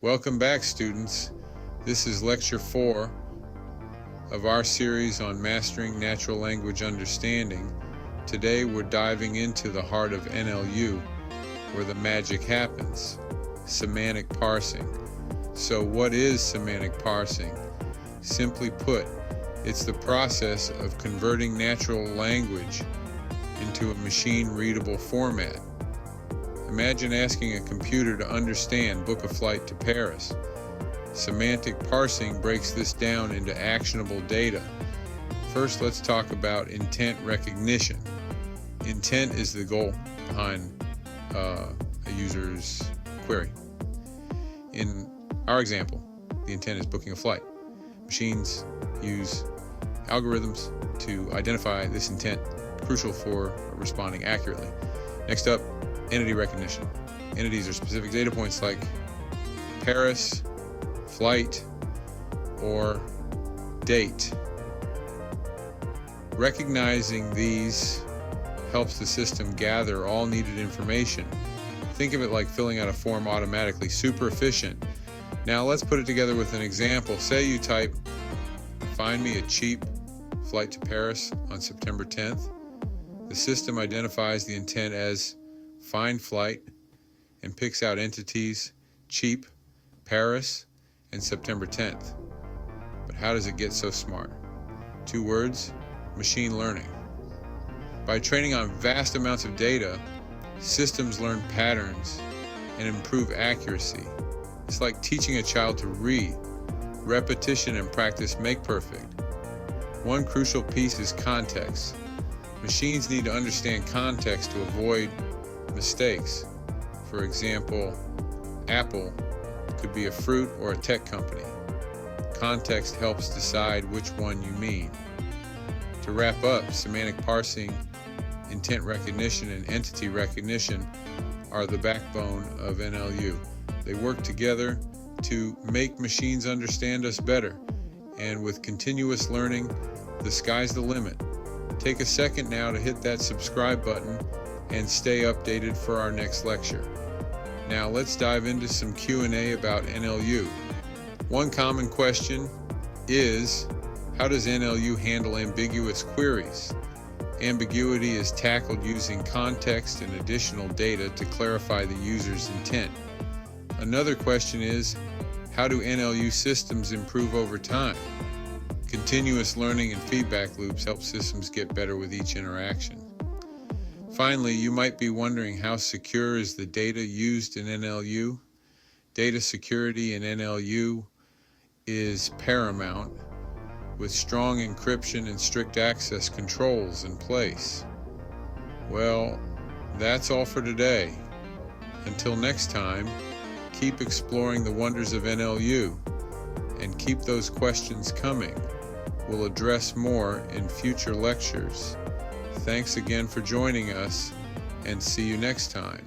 Welcome back, students. This is Lecture 4 of our series on Mastering Natural Language Understanding. Today we're diving into the heart of NLU, where the magic happens, semantic parsing. So what is semantic parsing? Simply put, it's the process of converting natural language into a machine-readable format. Imagine asking a computer to understand "book a flight to Paris." Semantic parsing breaks this down into actionable data. First, let's talk about intent recognition. Intent is the goal behind a user's query. In our example, the intent is booking a flight. Machines use algorithms to identify this intent, crucial for responding accurately. Next up, entity recognition. Entities are specific data points like Paris, flight, or date. Recognizing these helps the system gather all needed information. Think of it like filling out a form automatically, super efficient. Now let's put it together with an example. Say you type, "Find me a cheap flight to Paris on September 10th. The system identifies the intent as find flight and picks out entities cheap, Paris, and September 10th. But how does it get so smart? 2 words, machine learning. By training on vast amounts of data, systems learn patterns and improve accuracy. It's like teaching a child to read. Repetition and practice make perfect. One crucial piece is context. Machines need to understand context to avoid mistakes. For example, Apple could be a fruit or a tech company. Context helps decide which one you mean. To wrap up, semantic parsing, intent recognition, and entity recognition are the backbone of NLU. They work together to make machines understand us better. And with continuous learning, the sky's the limit. Take a second now to hit that subscribe button and stay updated for our next lecture. Now let's dive into some Q&A about NLU. One common question is, how does NLU handle ambiguous queries? Ambiguity is tackled using context and additional data to clarify the user's intent. Another question is, how do NLU systems improve over time? Continuous learning and feedback loops help systems get better with each interaction. Finally, you might be wondering, how secure is the data used in NLU? Data security in NLU is paramount, with strong encryption and strict access controls in place. Well, that's all for today. Until next time, keep exploring the wonders of NLU and keep those questions coming. We'll address more in future lectures. Thanks again for joining us, and see you next time.